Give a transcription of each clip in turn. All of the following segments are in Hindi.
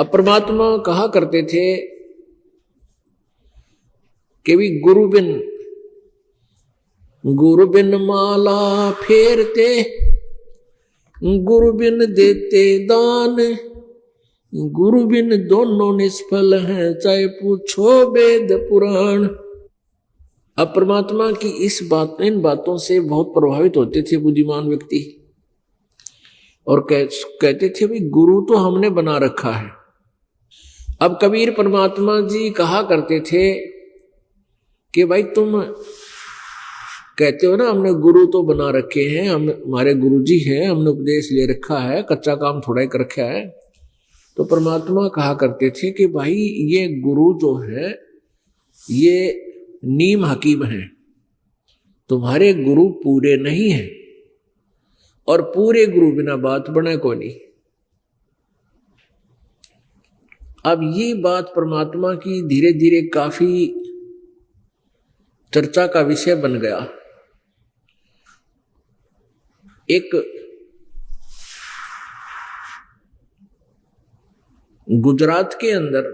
अब परमात्मा कहा करते थे कि भी गुरु बिन माला फेरते, गुरु बिन देते दान, गुरु बिन दोनों निष्फल हैं, चाहे पूछो वेद पुराण। अब परमात्मा की इन बातों से बहुत प्रभावित होते थे बुद्धिमान व्यक्ति और कहते थे भी गुरु तो हमने बना रखा है। अब कबीर परमात्मा जी कहा करते थे कि भाई तुम कहते हो ना हमने गुरु तो बना रखे हैं, हम हमारे गुरु जी हैं, हमने उपदेश ले रखा है, कच्चा काम थोड़ा ही कर रखा है। तो परमात्मा कहा करते थे कि भाई ये गुरु जो है ये नीम हकीम है, तुम्हारे गुरु पूरे नहीं है और पूरे गुरु बिना बात बने को नहीं। अब ये बात परमात्मा की धीरे धीरे काफी चर्चा का विषय बन गया। एक गुजरात के अंदर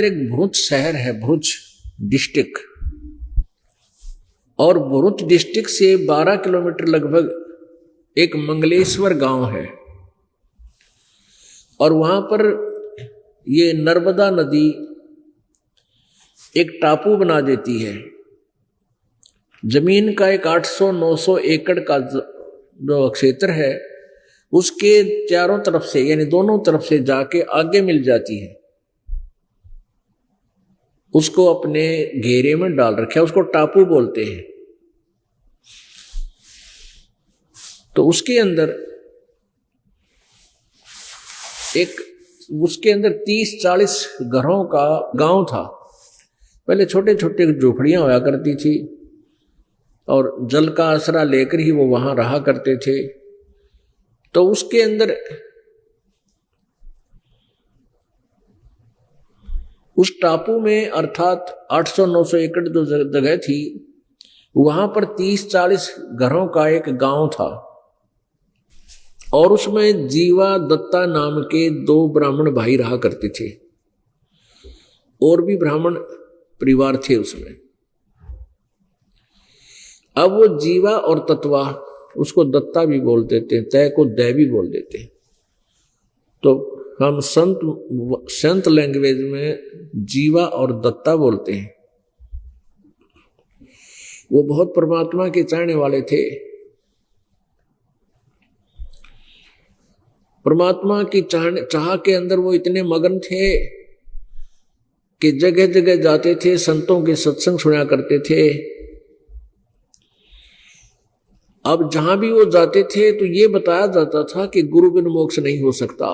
एक भरूच शहर है, भरूच डिस्ट्रिक्ट, और भरूच डिस्ट्रिक्ट से 12 किलोमीटर लगभग एक मंगलेश्वर गांव है और वहां पर ये नर्मदा नदी एक टापू बना देती है। जमीन का एक 800-900 एकड़ का जो क्षेत्र है उसके चारों तरफ से यानी दोनों तरफ से जाके आगे मिल जाती है, उसको अपने घेरे में डाल रखा है, उसको टापू बोलते हैं। तो उसके अंदर 30-40 घरों का गांव था। पहले छोटे छोटे झोपड़ियां होया करती थी और जल का आसरा लेकर ही वो वहां रहा करते थे। तो उसके अंदर उस टापू में अर्थात 800-900 एकड़ जो जगह थी वहां पर 30-40 घरों का एक गांव था और उसमें जीवा दत्ता नाम के 2 ब्राह्मण भाई रहा करते थे और भी ब्राह्मण परिवार थे उसमें। अब वो जीवा और तत्वा, उसको दत्ता भी बोल देते हैं, तय को दय भी बोल देते हैं। तो हम संत लैंग्वेज में जीवा और दत्ता बोलते हैं। वो बहुत परमात्मा के चाहने वाले थे। परमात्मा की चाह के अंदर वो इतने मगन थे कि जगह जगह जाते थे, संतों के सत्संग सुना करते थे। अब जहां भी वो जाते थे तो ये बताया जाता था कि गुरु बिन मोक्ष नहीं हो सकता,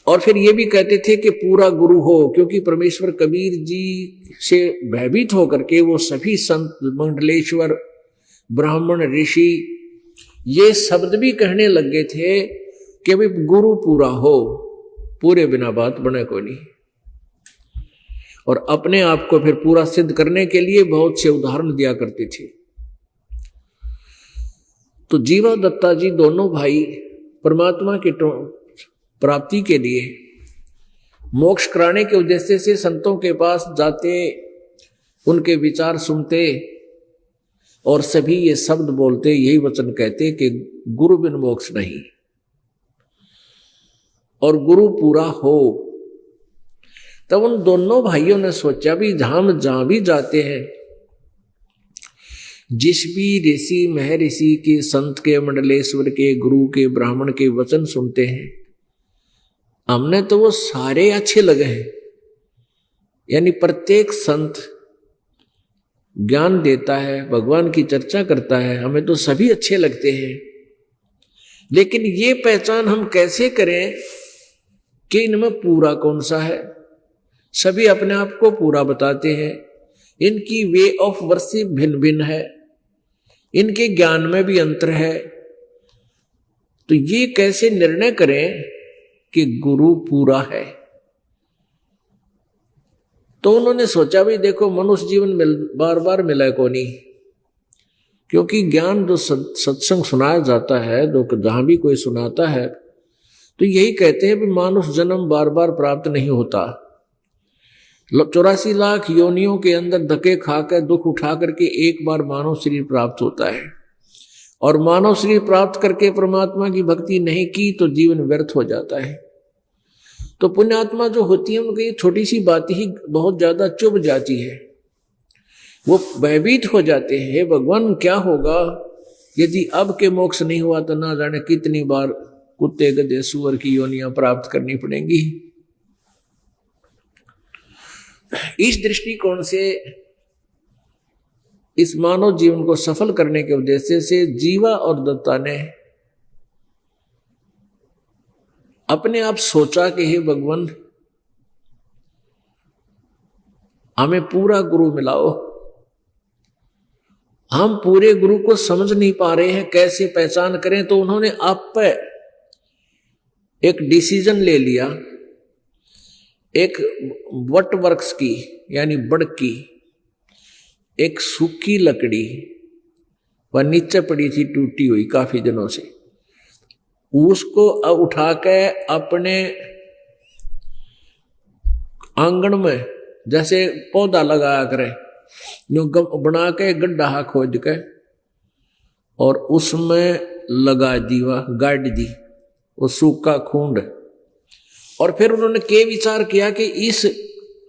और फिर ये भी कहते थे कि पूरा गुरु हो, क्योंकि परमेश्वर कबीर जी से भयभीत होकर के वो सभी संत मंडलेश्वर ब्राह्मण ऋषि ये शब्द भी कहने लग गए थे कि भाई गुरु पूरा हो, पूरे बिना बात बने कोई नहीं। और अपने आप को फिर पूरा सिद्ध करने के लिए बहुत से उदाहरण दिया करते थे। तो जीवा दत्ता जी दोनों भाई परमात्मा की प्राप्ति के लिए मोक्ष कराने के उद्देश्य से संतों के पास जाते, उनके विचार सुनते और सभी ये शब्द बोलते, यही वचन कहते कि गुरु बिन मोक्ष नहीं और गुरु पूरा हो। तब उन दोनों भाइयों ने सोचा भी जहां भी जाते हैं, जिस भी ऋषि महर्षि के संत के मंडलेश्वर के गुरु के ब्राह्मण के वचन सुनते हैं, हमने तो वो सारे अच्छे लगे हैं। यानी प्रत्येक संत ज्ञान देता है, भगवान की चर्चा करता है, हमें तो सभी अच्छे लगते हैं। लेकिन ये पहचान हम कैसे करें कि इनमें पूरा कौन सा है? सभी अपने आप को पूरा बताते हैं, इनकी वे ऑफ वर्शिप भिन्न भिन्न है, इनके ज्ञान में भी अंतर है। तो ये कैसे निर्णय करें कि गुरु पूरा है? तो उन्होंने सोचा भी देखो मनुष्य जीवन बार बार मिला को नहीं, क्योंकि ज्ञान जो सत्संग सुनाया जाता है, जो जहां भी कोई सुनाता है, तो यही कहते हैं कि मानुष जन्म बार बार प्राप्त नहीं होता। 84 लाख योनियों के अंदर धक्के खाकर दुख उठा करके एक बार मानव शरीर प्राप्त होता है, और मानव शरीर प्राप्त करके परमात्मा की भक्ति नहीं की तो जीवन व्यर्थ हो जाता है। तो पुण्यात्मा जो होती है उनकी छोटी सी बात ही बहुत ज्यादा चुभ जाती है, वो भयभीत हो जाते हैं, हे भगवान क्या होगा यदि अब के मोक्ष नहीं हुआ तो ना जाने कितनी बार कुत्ते गधे सुअर की योनियां प्राप्त करनी पड़ेंगी। इस दृष्टिकोण से इस मानव जीवन को सफल करने के उद्देश्य से जीवा और दत्ता ने अपने आप सोचा कि हे भगवान हमें पूरा गुरु मिलाओ। हम पूरे गुरु को समझ नहीं पा रहे हैं, कैसे पहचान करें। तो उन्होंने आप पर एक डिसीजन ले लिया, एक वट वृक्ष की यानी बड़ की एक सूखी लकड़ी वह नीचे पड़ी थी टूटी हुई काफी दिनों से, उसको उठा के अपने आंगन में जैसे पौधा लगाया करे, जो बना के गड्ढा खोद के और उसमें लगा दी, वह गाड़ दी वो सूखा खूंड। और फिर उन्होंने के विचार किया कि इस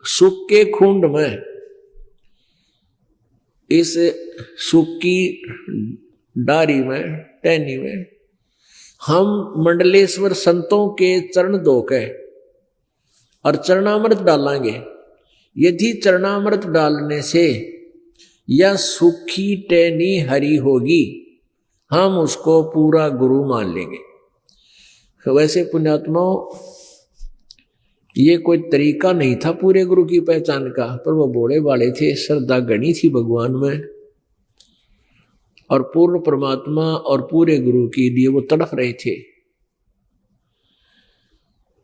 सूखे खूंड में, इस सूखी डारी में, टहनी में हम मंडलेश्वर संतों के चरण धोके और चरणामृत डालेंगे। यदि चरणामृत डालने से यह सूखी टहनी हरी होगी, हम उसको पूरा गुरु मान लेंगे। वैसे पुण्यात्माओं ये कोई तरीका नहीं था पूरे गुरु की पहचान का, पर वो बोले वाले थे, श्रद्धा गणी थी भगवान में, और पूर्ण परमात्मा और पूरे गुरु के लिए वो तड़फ रहे थे।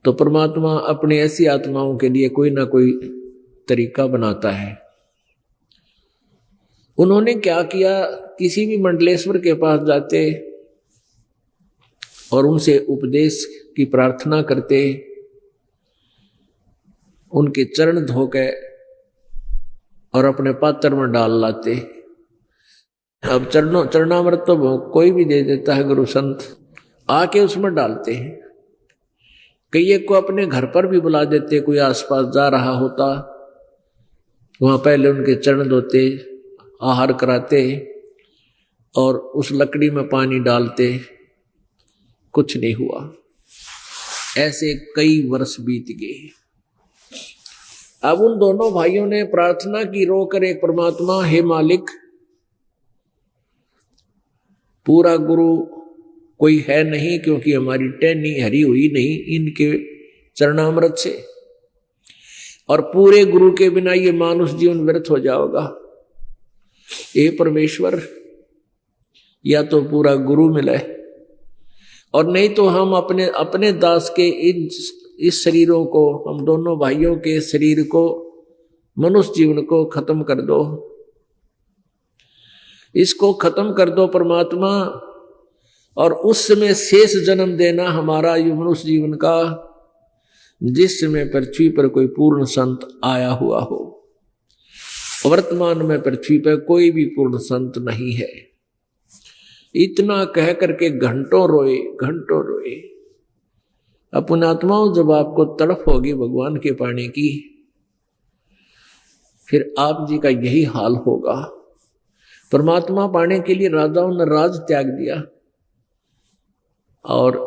तो परमात्मा अपने ऐसी आत्माओं के लिए कोई ना कोई तरीका बनाता है। उन्होंने क्या किया, किसी भी मंडलेश्वर के पास जाते और उनसे उपदेश की प्रार्थना करते, उनके चरण धोके और अपने पात्र में डाल लाते। अब चरणामृत तो कोई भी दे देता है, गुरु संत आके उसमें डालते हैं। कई को अपने घर पर भी बुला देते, कोई आसपास जा रहा होता वहां पहले उनके चरण धोते, आहार कराते और उस लकड़ी में पानी डालते, कुछ नहीं हुआ। ऐसे कई वर्ष बीत गए। अब उन दोनों भाइयों ने प्रार्थना की रो कर एक परमात्मा, हे मालिक पूरा गुरु कोई है नहीं, क्योंकि हमारी टहनी हरी हुई नहीं इनके चरणामृत से, और पूरे गुरु के बिना ये मानुष जीवन व्यर्थ हो जाएगा। हे परमेश्वर या तो पूरा गुरु मिले, और नहीं तो हम अपने दास के इस शरीरों को, हम दोनों भाइयों के शरीर को, मनुष्य जीवन को खत्म कर दो, इसको खत्म कर दो परमात्मा, और उस समय शेष जन्म देना हमारा मनुष्य जीवन का, जिस समय पृथ्वी पर कोई पूर्ण संत आया हुआ हो। वर्तमान में पृथ्वी पर कोई भी पूर्ण संत नहीं है। इतना कह करके घंटों रोए, घंटों रोए। अब पुण्यात्माओं जब आपको तड़प होगी भगवान के पाने की, फिर आप जी का यही हाल होगा। परमात्मा पाने के लिए राजाओं ने राज त्याग दिया और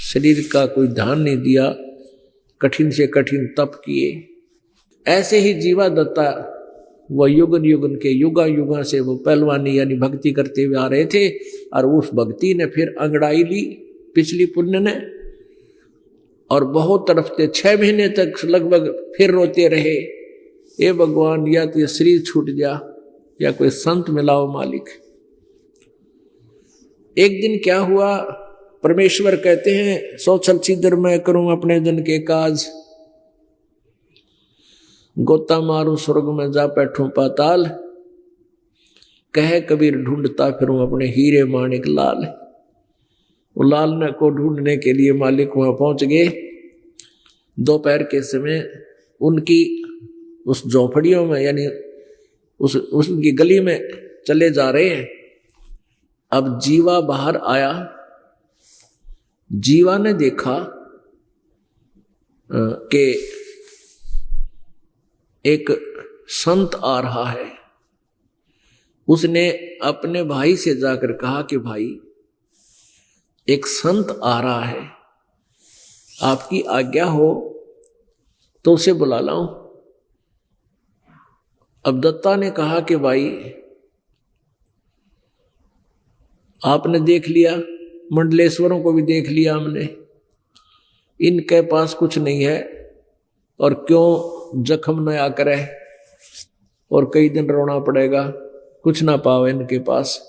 शरीर का कोई ध्यान नहीं दिया, कठिन से कठिन तप किए। ऐसे ही जीवा दत्ता वह युगन युगन के युगा से वो पहलवानी यानी भक्ति करते हुए आ रहे थे, और उस भक्ति ने फिर अंगड़ाई ली पिछली पुण्य ने, और बहुत तड़पते 6 महीने तक लगभग फिर रोते रहे, ए भगवान या तो ये शरीर छूट जा या कोई संत मिलाओ मालिक। एक दिन क्या हुआ, परमेश्वर कहते हैं, 100 छिद्र मैं करूं अपने जन के काज, गोता मारू स्वर्ग में जा बैठूं पाताल। कह कबीर ढूंढता फिरूं अपने हीरे माणिक लाल। वो लाल को ढूंढने के लिए मालिक वहां पहुंच गए। दोपहर के समय उनकी उस झोपड़ियों में यानी उसकी गली में चले जा रहे हैं। अब जीवा बाहर आया। जीवा ने देखा कि एक संत आ रहा है। उसने अपने भाई से जाकर कहा कि भाई एक संत आ रहा है, आपकी आज्ञा हो तो उसे बुला लाऊं। अब दत्ता ने कहा कि भाई आपने देख लिया, मंडलेश्वरों को भी देख लिया हमने, इनके पास कुछ नहीं है और क्यों जख्म नया करे और कई दिन रोना पड़ेगा, कुछ ना पावे इनके पास।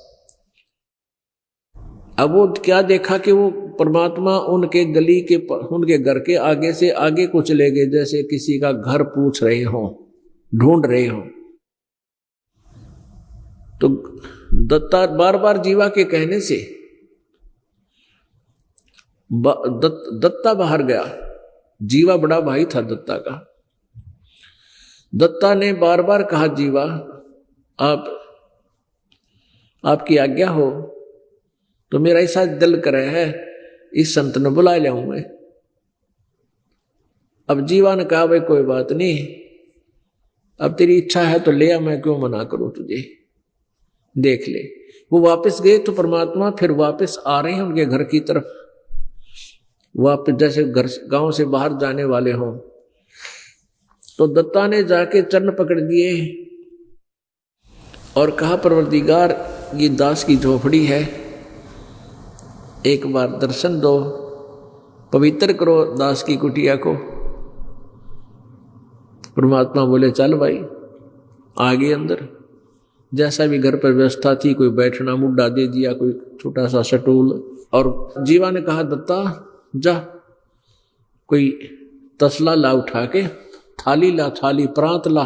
अब वो क्या देखा कि वो परमात्मा उनके गली के उनके घर के आगे से आगे को चले गए, जैसे किसी का घर पूछ रहे हो, ढूंढ रहे हो। तो दत्ता बार बार जीवा के कहने से दत्ता बाहर गया। जीवा बड़ा भाई था दत्ता का। दत्ता ने बार बार कहा जीवा आपकी आज्ञा हो तो मेरा ऐसा दिल करे है इस संत ने बुला लाऊं मैं। अब जीवा ने कहा भाई कोई बात नहीं, अब तेरी इच्छा है तो ले आ, मैं क्यों मना करूं तुझे, देख ले। वो वापस गए तो परमात्मा फिर वापस आ रहे हैं उनके घर की तरफ, वापस जैसे घर गांव से बाहर जाने वाले हों। तो दत्ता ने जाके चरण पकड़ दिए और कहा परवरदिगार ये दास की झोपड़ी है, एक बार दर्शन दो, पवित्र करो दास की कुटिया को। परमात्मा बोले चल भाई, आगे अंदर जैसा भी घर पर व्यवस्था थी, कोई बैठना मुड्डा दे दिया, कोई छोटा सा स्टूल। और जीवा ने कहा दत्ता जा कोई तसला ला उठा के, थाली ला, थाली प्रांत ला,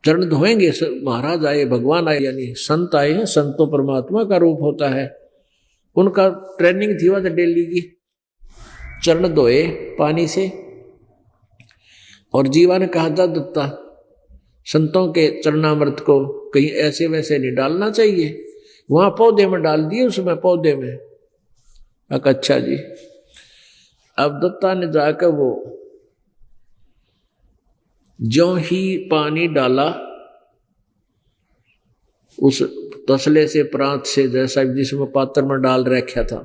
चरण धोएंगे। महाराज आए, भगवान आए, यानी संत आए हैं, संतों परमात्मा का रूप होता है, उनका ट्रेनिंग थी वह डेली की। चरण धोए पानी से और जीवा ने कहा जा दत्ता संतों के चरणामृत को कहीं ऐसे वैसे नहीं डालना चाहिए, वहां पौधे में डाल दिए, उसमें पौधे में। अच्छा जी। अब दत्ता ने जाकर वो ज्यों ही पानी डाला उस तसले से प्रांत से, जैसा जिसमें पात्र में डाल रखा था,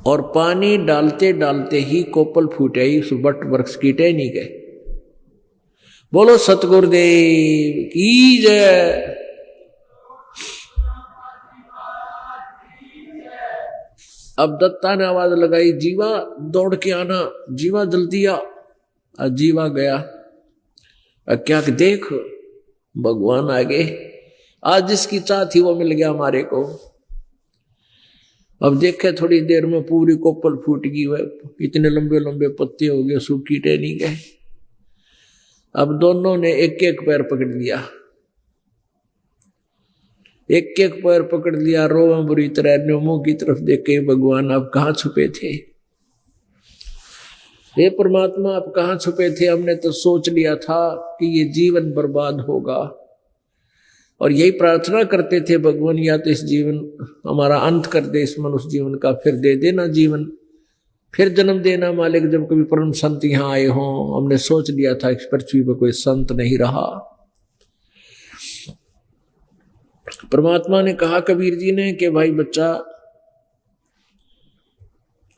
और पानी डालते डालते ही कोपल फूट आई उस बट वृक्ष की टहनी के। बोलो सतगुरुदेव की जय। अब दत्ता ने आवाज लगाई जीवा दौड़ के आना, जीवा जल्दी आ। जीवा गया। क्या देख भगवान आ गए, आज जिसकी चाह थी वो मिल गया हमारे को। अब देखे थोड़ी देर में पूरी कोपल फूट गई, वह इतने लंबे लंबे पत्ते हो गए, सूखी टहनी गए। अब दोनों ने एक एक पैर पकड़ लिया, एक एक पैर पकड़ लिया, रोवा बुरी तरह मुंह की तरफ देखे, भगवान आप कहाँ छुपे थे, हे परमात्मा आप कहाँ छुपे थे, हमने तो सोच लिया था कि ये जीवन बर्बाद होगा और यही प्रार्थना करते थे भगवान या तो इस जीवन हमारा अंत कर दे, इस मनुष्य जीवन का, फिर दे देना जीवन, फिर जन्म देना मालिक जब कभी परम संत यहाँ आए हों। हमने सोच लिया था इस पृथ्वी पर कोई संत नहीं रहा। परमात्मा ने कहा कबीर जी ने कि भाई बच्चा,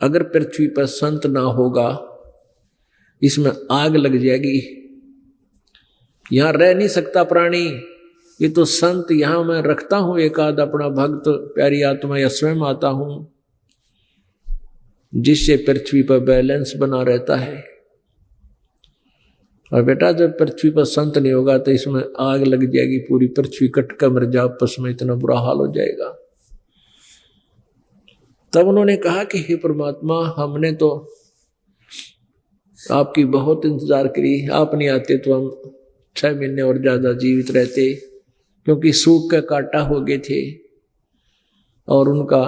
अगर पृथ्वी पर संत ना होगा इसमें आग लग जाएगी, यहां रह नहीं सकता प्राणी। ये तो संत यहां मैं रखता हूं एक आध अपना भक्त प्यारी आत्मा या स्वयं आता हूं, जिससे पृथ्वी पर बैलेंस बना रहता है। और बेटा जब पृथ्वी पर संत नहीं होगा तो इसमें आग लग जाएगी, पूरी पृथ्वी कट कर मर जाए, आपस में इतना बुरा हाल हो जाएगा। तब उन्होंने कहा कि हे परमात्मा, हमने तो आपकी बहुत इंतजार करी, आप नहीं आते तो हम 6 महीने और ज्यादा जीवित रहते, क्योंकि सूख के काटा हो गए थे और उनका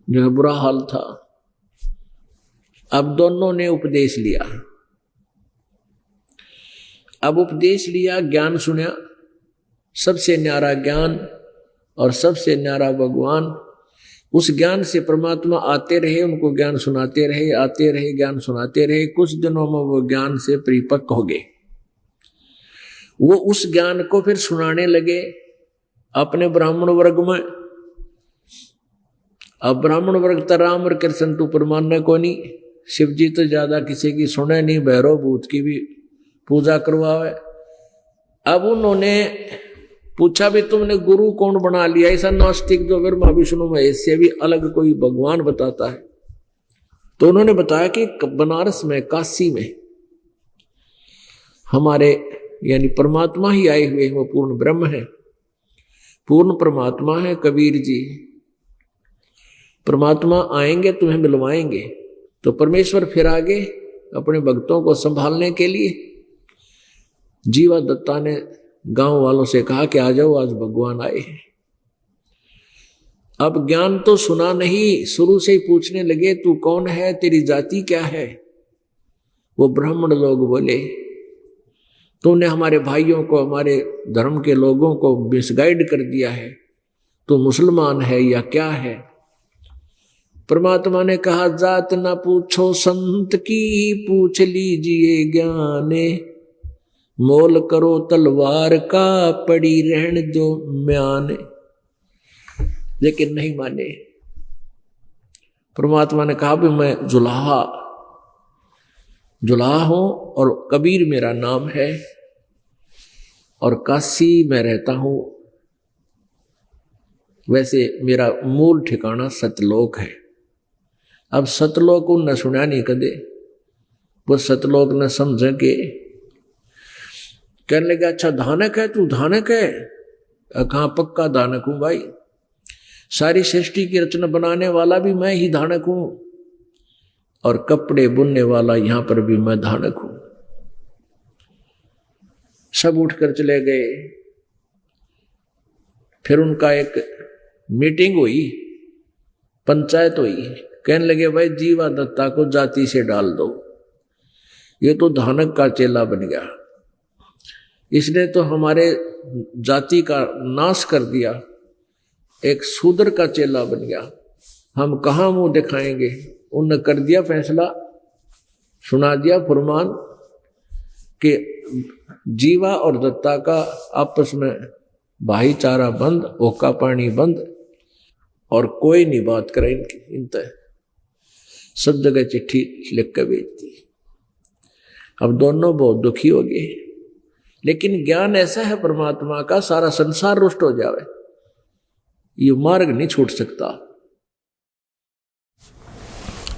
जो है बुरा हाल था। अब दोनों ने उपदेश लिया। अब उपदेश लिया, ज्ञान सुना, सबसे न्यारा ज्ञान और सबसे न्यारा भगवान। उस ज्ञान से परमात्मा आते रहे, उनको ज्ञान सुनाते रहे, आते रहे, ज्ञान सुनाते रहे। कुछ दिनों में वो ज्ञान से परिपक्व हो गए। वो उस ज्ञान को फिर सुनाने लगे अपने ब्राह्मण वर्ग में। अब ब्राह्मण वर्ग तो राम और कृष्ण तो परमाने को नहीं, शिव जी तो ज्यादा किसी की सुने नहीं, भैरव भूत की भी पूजा करवावे। अब उन्होंने पूछा भी तुमने गुरु कौन बना लिया? ऐसा नास्तिक जो ब्रह्मा विष्णु महेश से भी अलग कोई भगवान बताता है। तो उन्होंने बताया कि बनारस में, काशी में हमारे यानी परमात्मा ही आए हुए हैं, वो पूर्ण ब्रह्म है, पूर्ण परमात्मा है। कबीर जी, परमात्मा आएंगे तुम्हें मिलवाएंगे। तो परमेश्वर फिर आगे अपने भक्तों को संभालने के लिए जीवा दत्ता ने गांव वालों से कहा कि आ जाओ, आज भगवान आए हैं। अब ज्ञान तो सुना नहीं, शुरू से ही पूछने लगे तू कौन है, तेरी जाति क्या है? वो ब्राह्मण लोग बोले तूने हमारे भाइयों को, हमारे धर्म के लोगों को मिसगाइड कर दिया है, तू मुसलमान है या क्या है? परमात्मा ने कहा जात ना पूछो संत की, पूछ लीजिए ज्ञाने, मोल करो तलवार का, पड़ी रहने दो म्याने। लेकिन नहीं माने। परमात्मा ने कहा भी मैं जुलाहा हूं और कबीर मेरा नाम है और काशी में रहता हूं। वैसे मेरा मूल ठिकाना सतलोक है। अब सतलोक उन न सुना नहीं कदे, वो सतलोक न समझ के कहने लगा अच्छा धानक है, तू धानक है? कहाँ पक्का धानक हूं भाई, सारी सृष्टि की रचना बनाने वाला भी मैं ही धानक हूं और कपड़े बुनने वाला यहां पर भी मैं धानक हूं। सब उठकर चले गए। फिर उनका एक मीटिंग हुई, पंचायत हुई। कहने लगे भाई जीवा दत्ता को जाति से डाल दो, ये तो धानक का चेला बन गया, इसने तो हमारे जाति का नाश कर दिया, एक शूद्र का चेला बन गया, हम कहाँ मुंह दिखाएंगे। उन्होंने कर दिया फैसला, सुना दिया फरमान कि जीवा और दत्ता का आपस में भाईचारा बंद, ओका पानी बंद और कोई नहीं बात करे इनकी। इनते सब जगह चिट्ठी लिख कर भेज दी। अब दोनों बहुत दुखी हो गए। लेकिन ज्ञान ऐसा है परमात्मा का, सारा संसार रुष्ट हो जावे, ये मार्ग नहीं छूट सकता।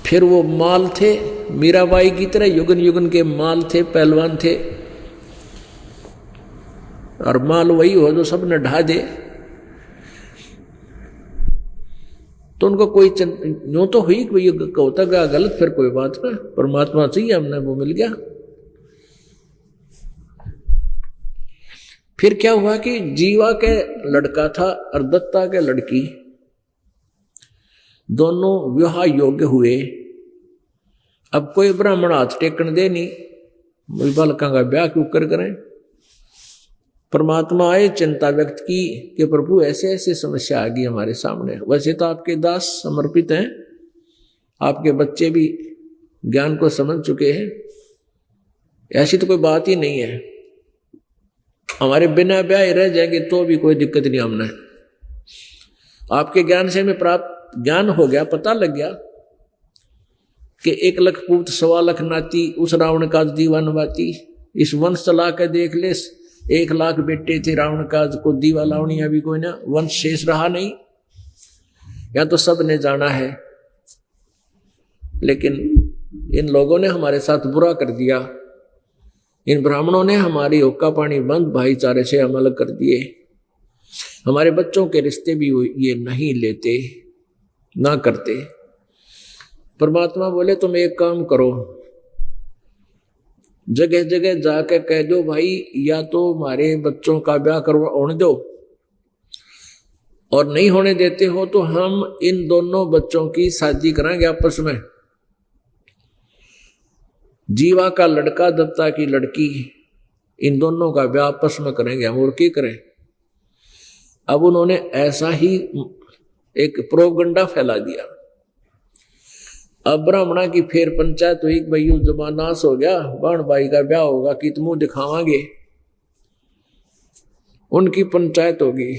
फिर वो माल थे मीराबाई की तरह, युगन युगन के माल थे, पहलवान थे, और माल वही हो जो सबने ढा दे। तो उनको कोई यूं तो हुई कोई होता गया गलत, फिर कोई बात ना, परमात्मा चाहिए हमने, वो मिल गया। फिर क्या हुआ कि जीवा के लड़का था और दत्ता के लड़की, दोनों विवाह योग्य हुए। अब कोई ब्राह्मण हाथ टेकन दे नहीं, बालका का ब्याह क्यों करें। परमात्मा आए, चिंता व्यक्त की कि प्रभु ऐसे ऐसे समस्या आ गई हमारे सामने। वैसे तो आपके दास समर्पित हैं, आपके बच्चे भी ज्ञान को समझ चुके हैं, ऐसी तो कोई बात ही नहीं है, हमारे बिना ब्याह रह जाएंगे तो भी कोई दिक्कत नहीं हमने। आपके ज्ञान से हमें प्राप्त ज्ञान हो गया, पता लग गया कि 1 लाख पूत 1.25 लाख नाती, उस रावण का दीवान बाती। इस वंश चला के देख ले, 1 लाख बेटे थे रावण का, को दीवा लावणी अभी कोई ना वंश शेष रहा नहीं, या तो सब ने जाना है। लेकिन इन लोगों ने हमारे साथ बुरा कर दिया, इन ब्राह्मणों ने हमारी होका पानी बंद, भाईचारे से हम अलग कर दिए। हमारे बच्चों के रिश्ते भी ये नहीं लेते, ना करते। परमात्मा बोले तुम एक काम करो, जगह जगह जाके कह दो भाई या तो हमारे बच्चों का ब्याह करवाने दो, और नहीं होने देते हो तो हम इन दोनों बच्चों की शादी कराएंगे आपस में। जीवा का लड़का दत्ता की लड़की, इन दोनों का ब्याह आपस में करेंगे हम, और क्या करें। अब उन्होंने ऐसा ही एक प्रोपगंडा फैला दिया। अब ब्राह्मणा की फिर पंचायत हुई, भाई यू जमाना नाश हो गया, बाण भाई का ब्याह होगा कि तुम मुंह दिखावांगे। उनकी पंचायत होगी।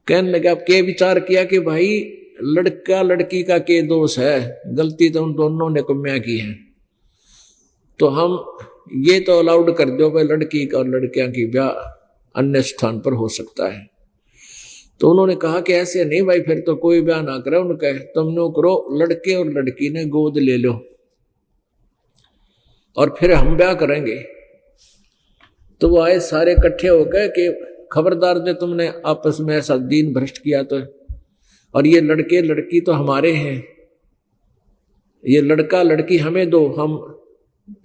कहने लगे, अब के विचार किया कि भाई लड़का लड़की का के दोष है, गलती तो उन दोनों ने कम्या की है, तो हम ये तो अलाउड कर दो भाई लड़की और लड़कियां की ब्याह अन्य स्थान पर हो सकता है। तो उन्होंने कहा कि ऐसे नहीं भाई, फिर तो कोई ब्याह ना करे उनका, तुम नो करो, लड़के और लड़की ने गोद ले लो और फिर हम ब्याह करेंगे। तो वो आए सारे इकट्ठे हो गए कि खबरदार जो तुमने आपस में ऐसा दीन भ्रष्ट किया तो, और ये लड़के लड़की तो हमारे हैं, ये लड़का लड़की हमें दो, हम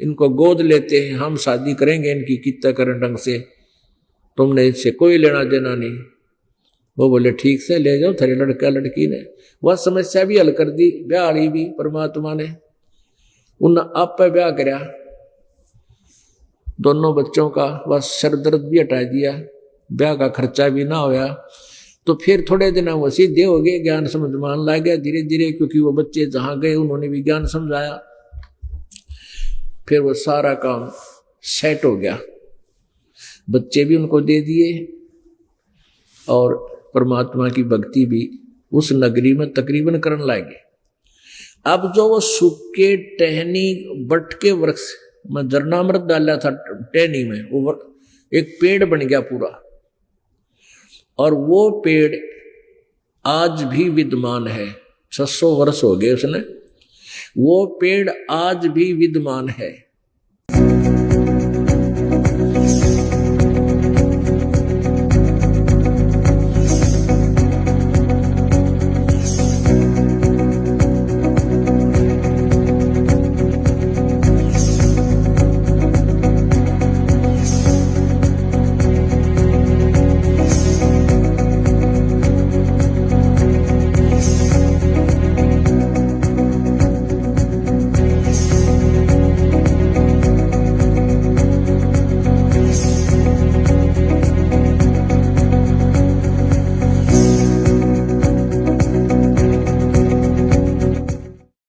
इनको गोद लेते हैं, हम शादी करेंगे इनकी कितना करें ढंग से, तुमने इससे कोई लेना देना नहीं। वो बोले ठीक से ले जाओ तेरे लड़का लड़की ने। वह समस्या भी हल कर दी, ब्याह ली भी परमात्मा ने। उन आप पे ब्याह कराया दोनों बच्चों का, वह सर दर्द भी हटा दिया, ब्याह का खर्चा भी ना होया। तो फिर थोड़े दिन वो सीधे हो गए, ज्ञान समझ मान ला गया धीरे धीरे, क्योंकि वो बच्चे जहां गए उन्होंने भी ज्ञान समझाया। फिर वो सारा काम सेट हो गया, बच्चे भी उनको दे दिए और परमात्मा की भक्ति भी उस नगरी में तकरीबन करने लगे। अब जो वो सूखे टहनी बट के वृक्ष में जरनामृत डाला था टहनी में, वो एक पेड़ बन गया पूरा, और वो पेड़ आज भी विद्यमान है। 600 वर्ष हो गए उसने, वो पेड़ आज भी विद्यमान है।